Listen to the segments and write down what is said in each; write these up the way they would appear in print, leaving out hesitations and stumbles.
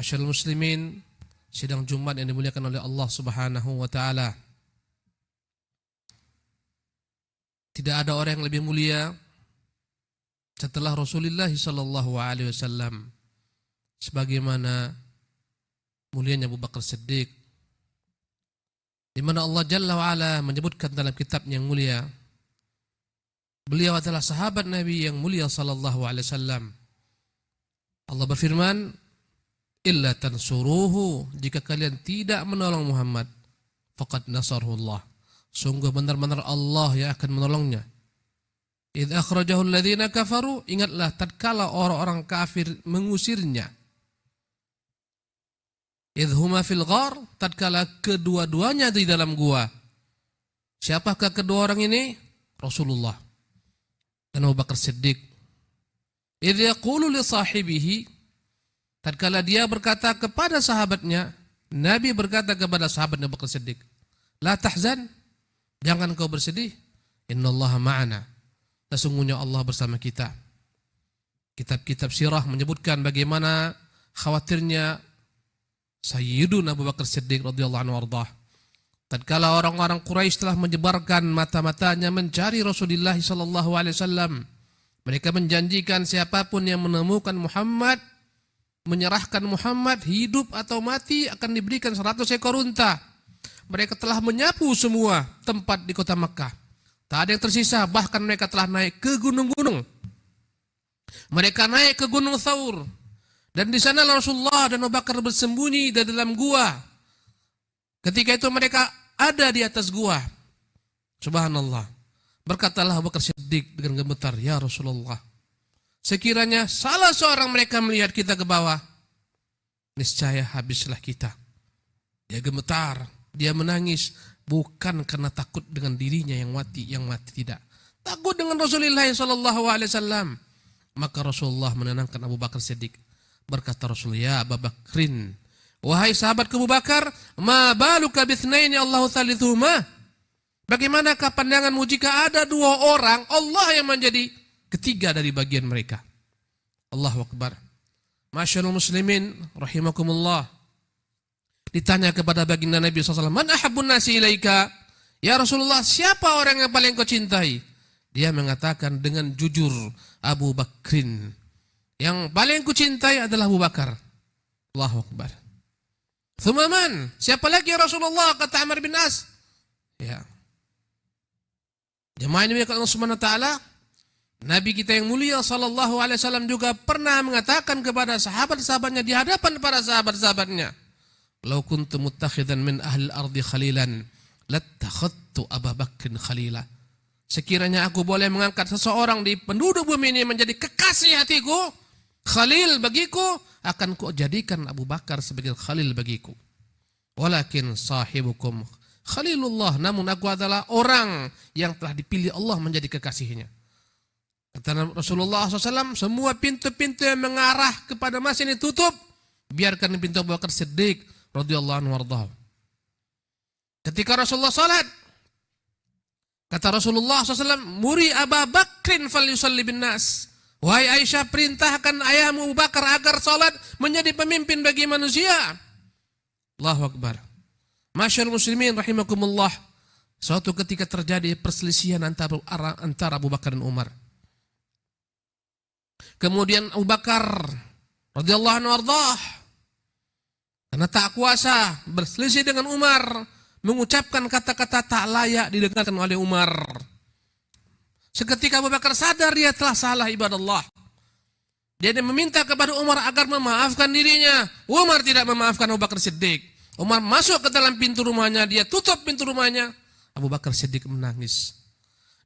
Masyaallah muslimin, sidang Jumat yang dimuliakan oleh Allah Subhanahu wa taala. Tidak ada orang yang lebih mulia setelah Rasulullah sallallahu alaihi wasallam sebagaimana mulianya Abu Bakar Siddiq, di mana Allah Jalla wa Ala menyebutkan dalam kitab yang mulia, beliau adalah sahabat Nabi yang mulia sallallahu alaihi wasallam. Allah berfirman, illa tansuruhu, jika kalian tidak menolong Muhammad, faqad nasarullah, sungguh benar-benar Allah yang akan menolongnya. Idz akhrajahu alladhina kafaru, ingatlah tatkala orang-orang kafir mengusirnya. Idz huma fil ghar, tatkala kedua-duanya di dalam gua. Siapakah kedua orang ini? Rasulullah dan Abu Bakar Siddiq. Idz yaqulu li sahibihi, tatkala dia berkata kepada sahabatnya, Nabi berkata kepada sahabat Abu Bakar Siddiq, la tahzan, jangan kau bersedih, innallaha ma'ana, sesungguhnya Allah bersama kita. Kitab-kitab sirah menyebutkan bagaimana khawatirnya Sayyiduna Abu Bakar Siddiq radhiyallahu anhu warḍah. Tatkala orang-orang Quraisy telah menyebarkan mata-matanya mencari Rasulullah sallallahu alaihi wasallam, mereka menjanjikan siapapun yang menemukan Muhammad, menyerahkan Muhammad hidup atau mati, akan diberikan 100 ekor unta. Mereka telah menyapu semua tempat di kota Makkah. Tak ada yang tersisa, bahkan mereka telah naik ke gunung-gunung. Mereka naik ke Gunung Thaur. Dan di sana Rasulullah dan Abu Bakar bersembunyi di dalam gua. Ketika itu mereka ada di atas gua. Subhanallah. Berkatalah Abu Bakar Siddiq dengan gemetar, ya Rasulullah, sekiranya salah seorang mereka melihat kita ke bawah, niscaya habislah kita. Dia gemetar, dia menangis, bukan karena takut dengan dirinya yang mati tidak. Takut dengan Rasulullah sallallahu alaihi wasallam. Maka Rasulullah menenangkan Abu Bakar Siddiq. Berkata Rasulullah, ya Abu Bakrin, wahai sahabat Abu Bakar, ma baluka bitsnaini Allahu thalithuhuma? Bagaimanakah pandanganmu jika ada dua orang, Allah yang menjadi ketiga dari bagian mereka? Allahu Akbar. Masyaallah muslimin rahimakumullah. Ditanya kepada baginda Nabi SAW, man ahabbun nasi ilaika? Ya Rasulullah, siapa orang yang paling kau cintai? Dia mengatakan dengan jujur, Abu Bakrin. Yang paling ku cintai adalah Abu Bakar. Allahu Akbar. Tsumma man? Siapa lagi ya Rasulullah? Kata Amr bin As. Ya. Jemaah ini Allah Subhanahu wa taala, Nabi kita yang mulia sallallahu alaihi wasallam juga pernah mengatakan kepada sahabat-sahabatnya di hadapan para sahabat-sahabatnya, "Lau kuntu muttakhidan min ahli al-ardi khalilan, lattakhadtu Abu Bakrin khalila." Sekiranya aku boleh mengangkat seseorang di penduduk bumi ini menjadi kekasih hatiku, khalil bagiku, akan ku jadikan Abu Bakar sebagai khalil bagiku. Walakin sahibukum Khalilullah, namun aku adalah orang yang telah dipilih Allah menjadi kekasihnya. Kata Rasulullah SAW, semua pintu-pintu yang mengarah kepada masjid ini tutup, biarkan pintu Abu Bakar Siddiq radhiyallahu anhu warḍah. Ketika Rasulullah salat, kata Rasulullah SAW, muri Abu Bakrin falyusalli bin nas. Wahai Aisyah, perintahkan ayahmu Abu Bakar agar salat menjadi pemimpin bagi manusia. Allahu Akbar. Masyaallah muslimin rahimakumullah. Suatu ketika terjadi perselisihan antara Abu Bakar dan Umar. Kemudian Abu Bakar radhiyallahu anhu ardhah, karena tak kuasa berselisih dengan Umar, mengucapkan kata-kata tak layak didengarkan oleh Umar. Seketika Abu Bakar sadar dia telah salah ibadallah. Dia meminta kepada Umar agar memaafkan dirinya. Umar tidak memaafkan Abu Bakar Siddiq. Umar masuk ke dalam pintu rumahnya, dia tutup pintu rumahnya. Abu Bakar Siddiq menangis.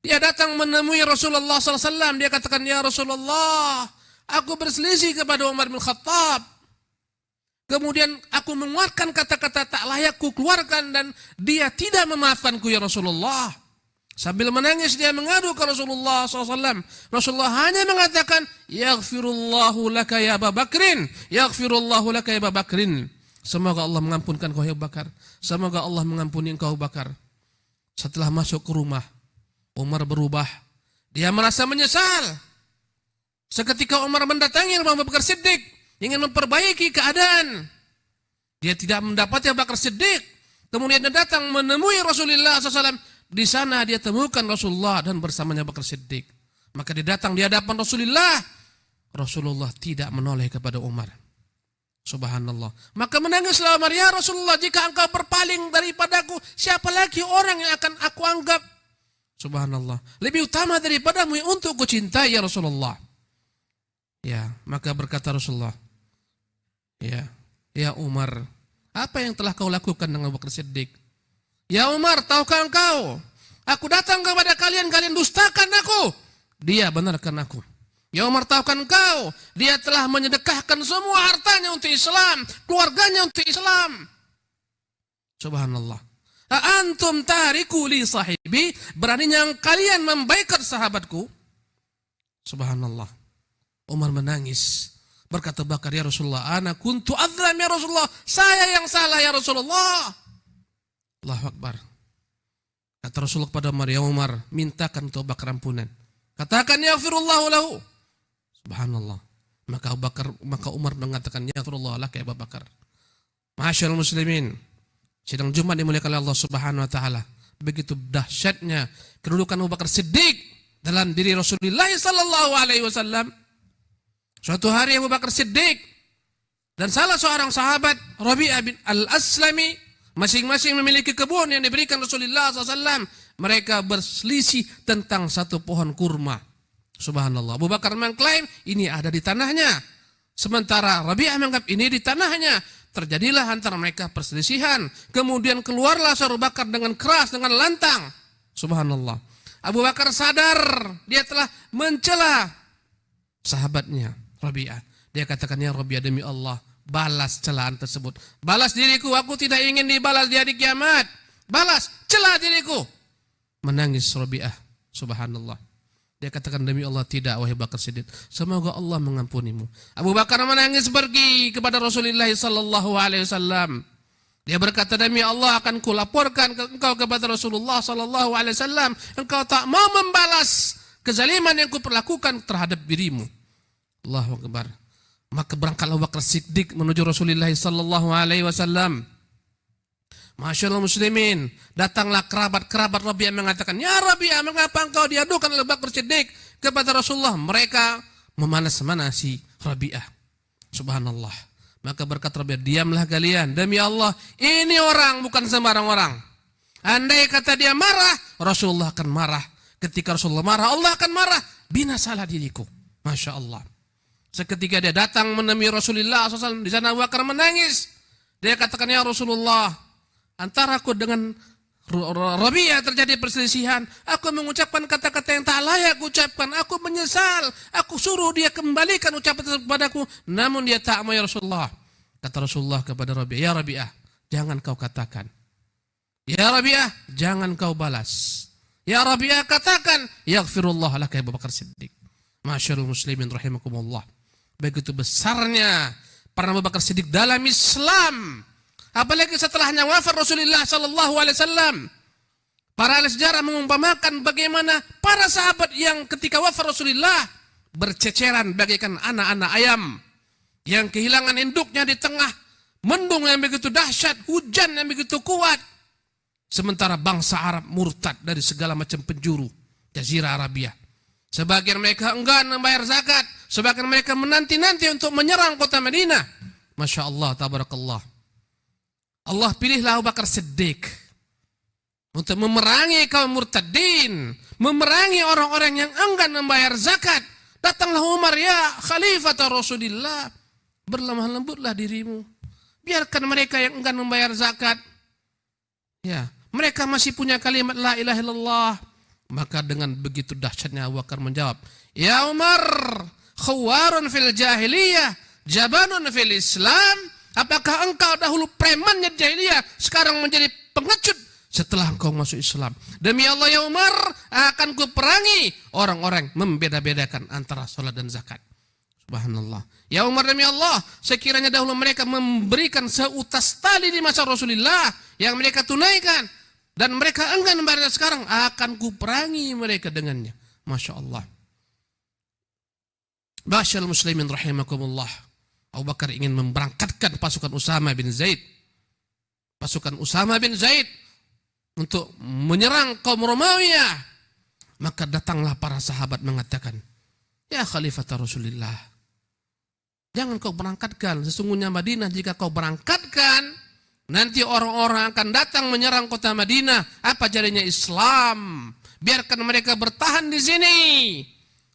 Dia datang menemui Rasulullah SAW. Dia katakan, ya Rasulullah, aku berselisih kepada Umar bin Khattab. Kemudian aku mengeluarkan kata-kata tak layak ku keluarkan dan dia tidak memaafkanku ya Rasulullah. Sambil menangis dia mengadu ke Rasulullah SAW. Rasulullah hanya mengatakan, yaghfirullahu laka ya Abu Bakrin, yaghfirullahu laka ya Abu Bakrin. Semoga Allah mengampunkan kau ya Abu Bakar. Semoga Allah mengampuni engkau Abu Bakar. Setelah masuk ke rumah, Umar berubah. Dia merasa menyesal. Seketika Umar mendatangi rumah Abu Bakar Siddiq, ingin memperbaiki keadaan. Dia tidak mendapati Abu Bakar Siddiq. Kemudian dia datang menemui Rasulullah SAW. Di sana dia temukan Rasulullah dan bersamanya Abu Bakar Siddiq. Maka dia datang di hadapan Rasulullah. Rasulullah tidak menoleh kepada Umar. Subhanallah. Maka menangislah Umar, ya Rasulullah, jika engkau berpaling daripadaku, siapa lagi orang yang akan aku anggap? Subhanallah. Lebih utama daripadamu untuk ku cintai ya Rasulullah. Ya, maka berkata Rasulullah, ya Umar, apa yang telah kau lakukan dengan Abu Bakar Siddiq? Ya Umar, tahukah engkau, aku datang kepada kalian, kalian dustakan aku. Dia benarkan aku. Ya Umar, tahukah engkau, dia telah menyedekahkan semua hartanya untuk Islam, keluarganya untuk Islam. Subhanallah. Antum tariku li sahibi, beraninya kalian membaikat sahabatku. Subhanallah. Umar menangis. Berkata Bakar, ya Rasulullah, ana kuntu adzlam ya Rasulullah, saya yang salah ya Rasulullah. Allahu Akbar. Kata Rasulullah kepada Umar, ya Umar, mintakan untuk Bakar ampunan. Katakan yaghfirullahu lahu. Subhanallah. Maka Umar mengatakan, ya Rasulullah laka ya Abu Bakar. Ma'asyiral muslimin, sidang Jumat dimuliakan oleh Allah Subhanahu wa taala. Begitu dahsyatnya kedudukan Abu Bakar Siddiq dalam diri Rasulullah sallallahu alaihi wasallam. Suatu hari Abu Bakar Siddiq dan salah seorang sahabat, Rabi'ah bin Al-Aslami, masing-masing memiliki kebun yang diberikan Rasulullah SAW. Mereka berselisih tentang satu pohon kurma. Subhanallah. Abu Bakar mengklaim ini ada di tanahnya. Sementara Rabi'ah menganggap ini di tanahnya. Terjadilah antara mereka perselisihan. Kemudian keluarlah Abu Bakar dengan keras, dengan lantang. Subhanallah. Abu Bakar sadar dia telah mencela sahabatnya Rabi'ah. Dia katakan, ya Rabi'ah, demi Allah, balas celaan tersebut. Balas diriku, aku tidak ingin dibalas di hari kiamat. Balas, celah diriku. Menangis Rabi'ah. Subhanallah. Dia katakan, demi Allah tidak, wahai Bakar Siddiq. Semoga Allah mengampunimu. Abu Bakar menangis pergi kepada Rasulullah sallallahu alaihi wasallam. Dia berkata, demi Allah akan kulaporkan engkau kepada Rasulullah sallallahu alaihi wasallam. Engkau tak mau membalas kezaliman yang kuperlakukan terhadap dirimu. Allahu Akbar. Maka berangkatlah Abu Bakar Siddiq menuju Rasulullah sallallahu alaihi wasallam. Masyaallah muslimin, datanglah kerabat-kerabat Rabi'ah mengatakan, ya Rabi'ah, mengapa engkau diadukan oleh Bakar Siddiq kepada Rasulullah? Mereka memanas-manasi Rabi'ah. Subhanallah. Maka berkata Rabi'ah, diamlah kalian, demi Allah, ini orang bukan sembarang orang. Andai kata dia marah, Rasulullah akan marah. Ketika Rasulullah marah, Allah akan marah. Binasalah diriku. Masya Allah. Seketika dia datang menemui Rasulullah SAW, di sana Abu Bakar menangis. Dia katakan, ya Rasulullah, antara aku dengan Rabi'ah terjadi perselisihan. Aku mengucapkan kata-kata yang tak layak ucapkan. Aku menyesal. Aku suruh dia kembalikan ucapan tersebut kepadaku. Namun dia tak mau, ya Rasulullah. Kata Rasulullah kepada Rabi'ah, ya Rabi'ah, jangan kau katakan. Ya Rabi'ah, jangan kau balas. Ya Rabi'ah, katakan, yaghfirullah laka ya Abu Bakar Siddiq. Masyaallah muslimin rahimakumullah. Begitu besarnya peran Abu Bakar Siddiq dalam Islam. Apalagi setelahnya wafat Rasulullah sallallahu alaihi wasallam. Para ahli sejarah mengumpamakan bagaimana para sahabat yang ketika wafat Rasulullah berceceran bagaikan anak-anak ayam yang kehilangan induknya di tengah mendung yang begitu dahsyat, hujan yang begitu kuat. Sementara bangsa Arab murtad dari segala macam penjuru Jazirah Arabia. Sebagian mereka enggan membayar zakat, sebagian mereka menanti-nanti untuk menyerang kota Madinah. Masya Allah, tabarakallah. Allah pilihlah Abu Bakar Siddiq untuk memerangi kaum murtadin, memerangi orang-orang yang enggan membayar zakat. Datanglah Umar, ya Khalifah Rasulullah, berlemah lembutlah dirimu. Biarkan mereka yang enggan membayar zakat. Ya, mereka masih punya kalimat la ilaha illallah. Maka dengan begitu dahsyatnya Abu Bakar menjawab, ya Umar, khawarun fil jahiliyah, jabanun fil Islam. Apakah engkau dahulu premannya jahiliyah, sekarang menjadi pengecut setelah engkau masuk Islam? Demi Allah ya Umar, akan kuperangi orang-orang membeda-bedakan antara salat dan zakat. Subhanallah. Ya Umar, demi Allah, sekiranya dahulu mereka memberikan seutas tali di masa Rasulullah yang mereka tunaikan, dan mereka enggan membayar, sekarang akan kuperangi mereka dengannya. Masya Allah. Masyaallah muslimin rahimakumullah. Abu Bakar ingin memberangkatkan pasukan Usama bin Zaid. Pasukan Usama bin Zaid untuk menyerang kaum Romawi. Maka datanglah para sahabat mengatakan, ya Khalifah Rasulullah, jangan kau berangkatkan. Sesungguhnya Madinah jika kau berangkatkan, nanti orang-orang akan datang menyerang kota Madinah. Apa jadinya Islam? Biarkan mereka bertahan di sini.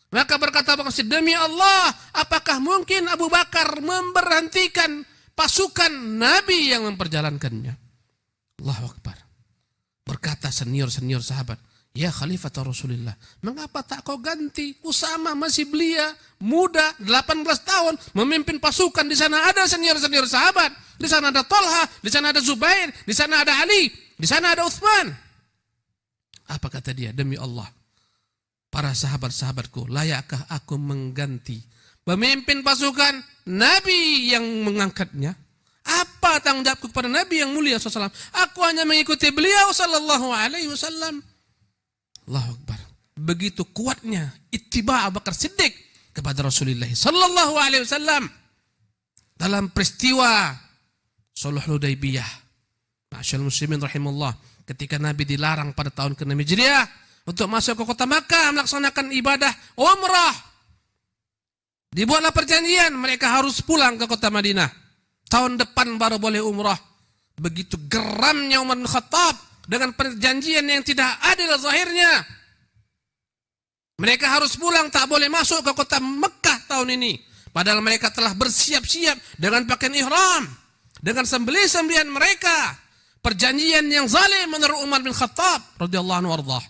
Maka berkata Abu Bakar, demi Allah, apakah mungkin Abu Bakar memberhentikan pasukan Nabi yang memperjalankannya? Allahu Akbar. Berkata senior sahabat, ya Khalifah Rasulullah, mengapa tak kau ganti? Usama masih belia, muda, 18 tahun, memimpin pasukan. Di sana ada senior sahabat. Di sana ada Talha, di sana ada Zubair, di sana ada Ali, di sana ada Uthman. Apa kata dia? Demi Allah, para sahabat-sahabatku, layakkah aku mengganti pemimpin pasukan Nabi yang mengangkatnya? Apa tanggung jawabku kepada Nabi yang mulia SAW? Aku hanya mengikuti beliau sallallahu alaihi wasallam. Allahu Akbar. Begitu kuatnya ittiba Abu Bakar Siddiq kepada Rasulullah sallallahu alaihi wasallam dalam peristiwa Sulh Hudaybiyah. Ma'asyiral muslimin rahimahullah, ketika Nabi dilarang pada tahun ke-6 Hijriah untuk masuk ke kota Makkah melaksanakan ibadah umrah. Dibuatlah perjanjian mereka harus pulang ke kota Madinah. Tahun depan baru boleh umrah. Begitu geramnya Umar bin Khattab dengan perjanjian yang tidak adil zahirnya. Mereka harus pulang, tak boleh masuk ke kota Mekah tahun ini. Padahal mereka telah bersiap-siap dengan pakaian ihram, dengan sembelih-sembelihan mereka. Perjanjian yang zalim menurut Umar bin Khattab radhiyallahu anhu warḍah.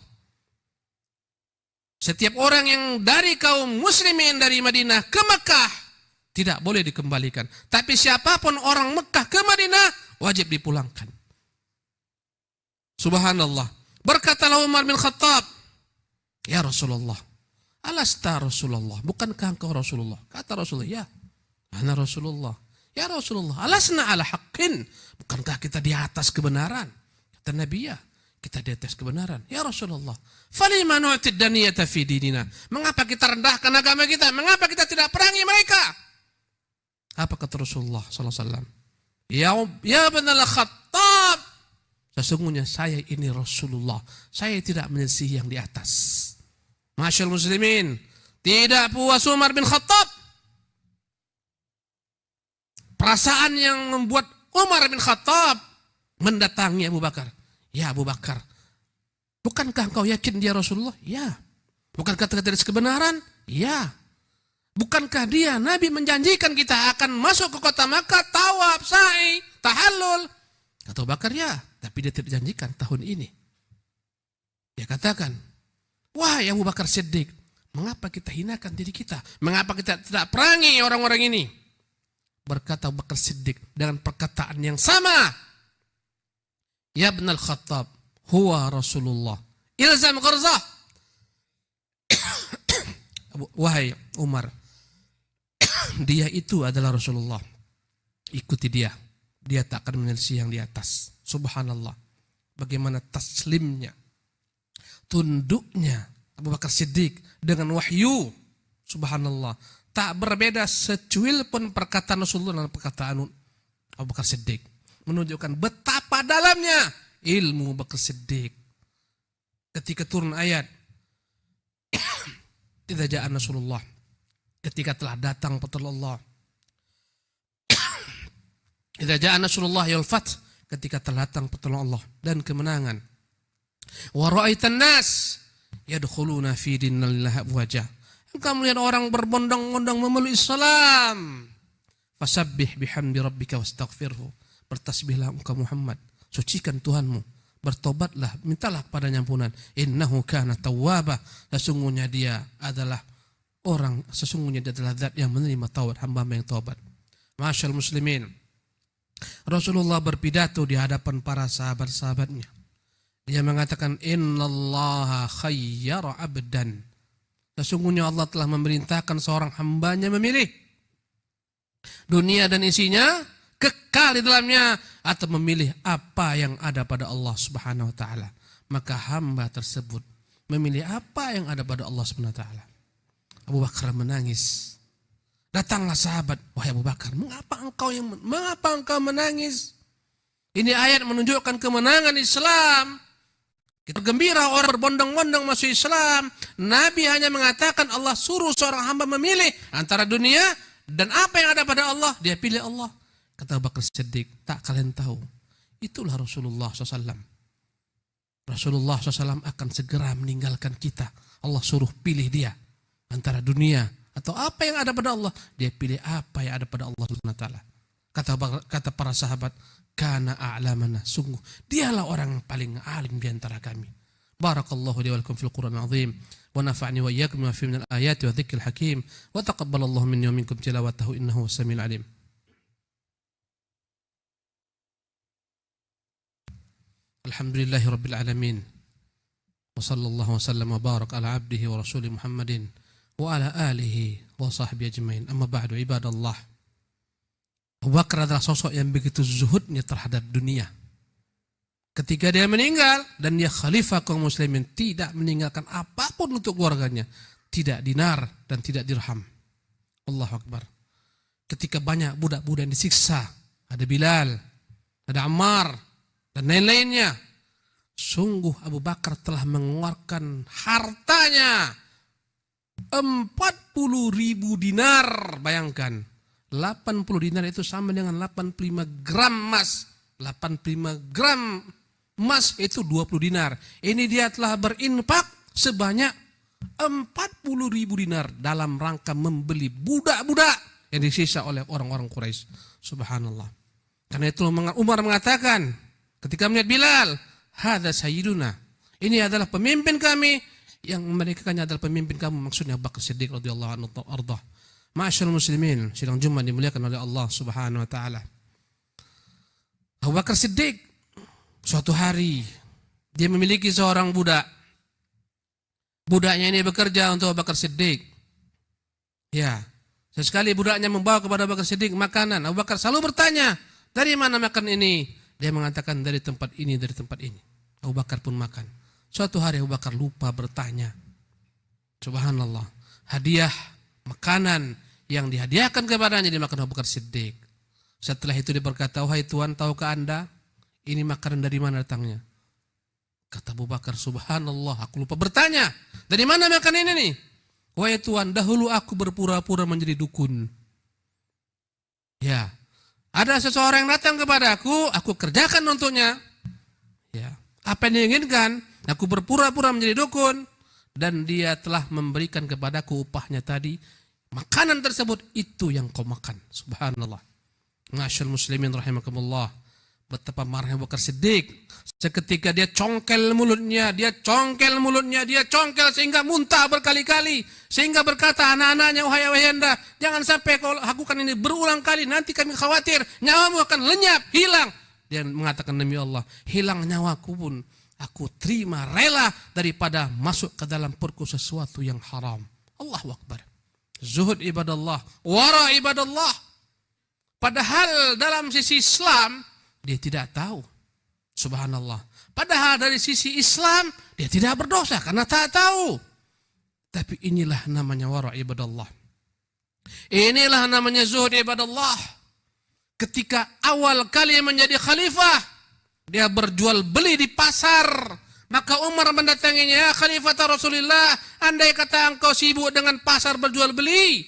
Setiap orang yang dari kaum muslimin dari Madinah ke Mekah tidak boleh dikembalikan. Tapi siapapun orang Mekah ke Madinah wajib dipulangkan. Subhanallah. Berkatalah Umar bin Khattab, ya Rasulullah, alasta Rasulullah, bukankah engkau Rasulullah? Kata Rasulullah, ya, ana Rasulullah. Ya Rasulullah, alasna ala haqqin, bukankah kita di atas kebenaran? Kata Nabi, ya, kita di atas kebenaran. Ya Rasulullah, falima nu'tid daniyata fi dinina, mengapa kita rendahkan agama kita? Mengapa kita tidak perangi mereka? Apa kata Rasulullah SAW? Ya Ibn al-Khattab, sesungguhnya saya ini Rasulullah, saya tidak menyelisihi yang di atas. Masyaallah muslimin, tidak puas Umar bin Khattab. Perasaan yang membuat Umar bin Khattab mendatangi Abu Bakar. Ya Abu Bakar, bukankah engkau yakin dia Rasulullah? Ya. Bukankah kata dari kebenaran? Ya. Bukankah dia Nabi menjanjikan kita akan masuk ke kota Makkah, tawaf, sa'i, tahallul? Kata Abu Bakar, ya, tapi dia tidak janjikan tahun ini. Dia katakan, wahai Abu Bakar Siddiq, mengapa kita hinakan diri kita? Mengapa kita tidak perangi orang-orang ini? Berkata Abu Bakar Siddiq dengan perkataan yang sama, ya Ibn al-Khattab, huwa Rasulullah, ilzam gharzah. Wahai Umar, dia itu adalah Rasulullah, ikuti dia, dia tak akan menyelisih yang di atas. Subhanallah, bagaimana taslimnya, tunduknya Abu Bakar Siddiq dengan wahyu. Subhanallah, tak berbeda secuil pun perkataan Rasulullah dan perkataan Abu Bakar Siddiq, menunjukkan betapa dalamnya ilmu Abu Bakar Siddiq. Ketika turun ayat idza jaa nasrullah, ketika telah datang pertolongan Allah. Idza jaa nasrullah wal fath, ketika telah datang pertolongan Allah dan kemenangan. Wa ra'aitan nas yadkhuluna fi dinillahi afwaja, engkau melihat orang berbondong-bondong memeluk Islam. Fasabbih bihamdi rabbika wastaghfirhu, bertasbihlah engkau Muhammad, sucikan Tuhanmu, bertobatlah, mintalah kepadanya ampunan. Innahu kana tawwaba, sesungguhnya dia adalah zat yang menerima taubat hamba yang taubat. Masyaallah muslimin, Rasulullah berpidato di hadapan para sahabat-sahabatnya. Dia mengatakan, innallaha khayyara abdan, sesungguhnya Allah telah memerintahkan seorang hambanya memilih dunia dan isinya, kekal di dalamnya, atau memilih apa yang ada pada Allah Subhanahu wa taala. Maka hamba tersebut memilih apa yang ada pada Allah Subhanahu wa taala. Abu Bakar menangis Datanglah sahabat, wahai Abu Bakar, mengapa engkau menangis? Ini ayat menunjukkan kemenangan Islam. Kita gembira orang berbondong-bondong masuk Islam. Nabi hanya mengatakan Allah suruh seorang hamba memilih antara dunia dan apa yang ada pada Allah. Dia pilih Allah. Kata Abu Bakar Siddiq, tak kalian tahu. Itulah Rasulullah SAW. Rasulullah SAW akan segera meninggalkan kita. Allah suruh pilih dia antara dunia atau apa yang ada pada Allah. Dia pilih apa yang ada pada Allah Subhanahu wa taala. Kata para sahabat, kana a'lamana, sungguh dialah orang yang paling alim di antara kami. Barakallahu li wa lakum fil Qur'anil azim wa nafa'ni wa iyyakum bima fihi minal ayati wa dzikril hakim wa taqabbalallahu minni wa minkum tilawatahu innahu was-sami'ul alim. Alhamdulillahi rabbil alamin. Wa sallallahu wa sallam wa barak ala abdihi wa rasulih Muhammadin wa ala alihi wa sahbihi ajmain. Amma ba'du, ibadallah. Abu Bakar adalah sosok yang begitu zuhudnya terhadap dunia. Ketika dia meninggal dan dia khalifah kaum muslimin, tidak meninggalkan apapun untuk keluarganya. Tidak dinar dan tidak dirham. Allahu Akbar. Ketika banyak budak-budak yang disiksa, ada Bilal, ada Ammar, dan lain-lainnya. Sungguh Abu Bakar telah mengeluarkan hartanya 40.000 dinar, bayangkan. 80 dinar itu sama dengan 85 gram emas. 85 gram emas itu 20 dinar. Ini dia telah berinfak sebanyak 40.000 dinar dalam rangka membeli budak-budak yang disisa oleh orang-orang Quraisy. Subhanallah. Karena itu Umar mengatakan ketika melihat Bilal, hadza sayyiduna. Ini adalah pemimpin kami. Yang mereka adalah pemimpin kamu, maksudnya Abu Bakar Siddiq radhiyallahu anhu ardah. Ma'asyiral muslimin, sidang Jumat dimuliakan oleh Allah Subhanahu wa taala. Abu Bakar Siddiq suatu hari dia memiliki seorang budak. Budaknya ini bekerja untuk Abu Bakar Siddiq. Ya, sesekali budaknya membawa kepada Abu Bakar Siddiq makanan. Abu Bakar selalu bertanya, "Dari mana makan ini?" Dia mengatakan, "Dari tempat ini, dari tempat ini." Abu Bakar pun makan. Suatu hari Abu Bakar lupa bertanya. Subhanallah. Hadiah makanan yang dihadiahkan kepadanya dimakan Abu Bakar Siddiq. Setelah itu dia berkata, "Wahai Tuhan, tahukah Anda ini makanan dari mana datangnya?" Kata Abu Bakar, "Subhanallah, aku lupa bertanya. Dari mana makanan ini nih?" "Wahai Tuhan, dahulu aku berpura-pura menjadi dukun. Ya, ada seseorang yang datang kepadaku, aku kerjakan untuknya. Ya, apa yang diinginkan, aku berpura-pura menjadi dukun dan dia telah memberikan kepadaku upahnya tadi. Makanan tersebut itu yang kau makan." Subhanallah. Ma'asyiral muslimin rahimakumullah. Betapa marahnya Abu Bakar Siddiq. Seketika dia congkel mulutnya sehingga muntah berkali-kali. Sehingga berkata anak-anaknya, "Wahai ayahanda, jangan sampai kau lakukan ini berulang kali, nanti kami khawatir nyawamu akan lenyap, hilang." Dia mengatakan, "Demi Allah, hilang nyawaku pun aku terima, rela daripada masuk ke dalam perutku sesuatu yang haram." Allahu Akbar. Zuhud ibadallah, wara ibadallah. Padahal dalam sisi Islam dia tidak tahu. Subhanallah. Padahal dari sisi Islam dia tidak berdosa karena tak tahu. Tapi inilah namanya wara ibadallah. Inilah namanya zuhud ibadallah. Ketika awal kali menjadi khalifah, dia berjual beli di pasar. Maka Umar mendatanginya, "Ya Khalifah Rasulullah, andai kata engkau sibuk dengan pasar berjual beli,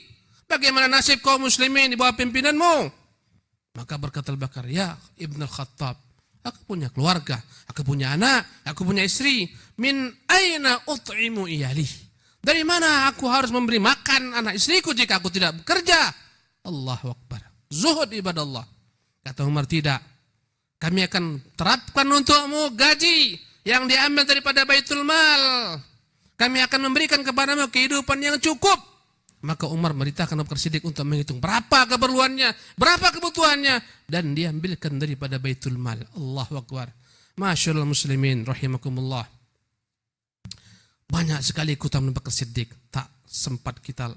bagaimana nasib kaum muslimin di bawah pimpinanmu?" Maka berkata Abu Bakar, "Ya Ibn al-Khattab, aku punya keluarga, aku punya anak, aku punya istri. Min aina ut'imu iyali? Dari mana aku harus memberi makan anak istriku jika aku tidak bekerja?" Allahu Akbar. Zuhud ibadallah. Kata Umar, "Tidak. Kami akan terapkan untukmu gaji yang diambil daripada Baitul Mal. Kami akan memberikan kepadamu kehidupan yang cukup." Maka Umar merintahkan Abu Bakar Siddiq untuk menghitung berapa keperluannya, berapa kebutuhannya, dan dia ambilkan daripada Baitul Mal. Allahu Akbar. Masyaallah muslimin rahimakumullah. Banyak sekali keutamaan Abu Bakar Siddiq, tak sempat kita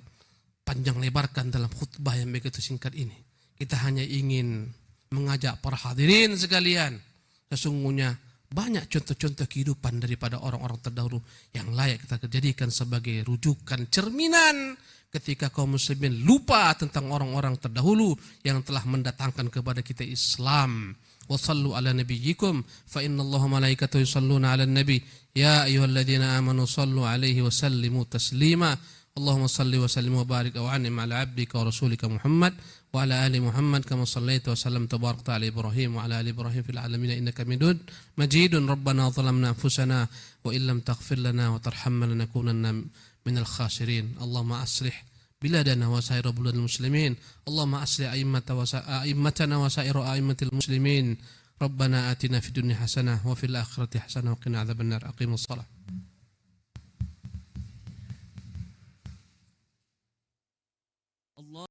panjang lebarkan dalam khutbah yang begitu singkat ini. Kita hanya ingin mengajak para hadirin sekalian, sesungguhnya Banyak contoh-contoh kehidupan daripada orang-orang terdahulu yang layak kita jadikan sebagai rujukan, cerminan ketika kaum muslimin lupa tentang orang-orang terdahulu yang telah mendatangkan kepada kita Islam. Wa sallu ala nabiyyikum fa innallaha malaikatahu yusalluna 'alan nabi ya ayyuhalladzina amanu sallu 'alaihi wa sallimu taslima. Allahumma salli wa sallim wa barik wa an'im ala 'abdika wa rasulika Muhammad wa ala ali Muhammad kama sallaita wa sallamta wa barakta ala Ibrahim wa ala ali Ibrahim fil alamin innaka Hamidun Majidun. Rabbana zalamna anfusana wa illam taghfir lana wa tarhamna lanakunanna minal khasirin. Allahumma aslih biladana wa sa'ira biladil muslimin. Allahumma aslih a'immatana wa sa'ira a'immatil muslimin. Rabbana atina fid dunya hasanah wa fil akhirati hasanah wa qina adzabannar. Aqimus shalah.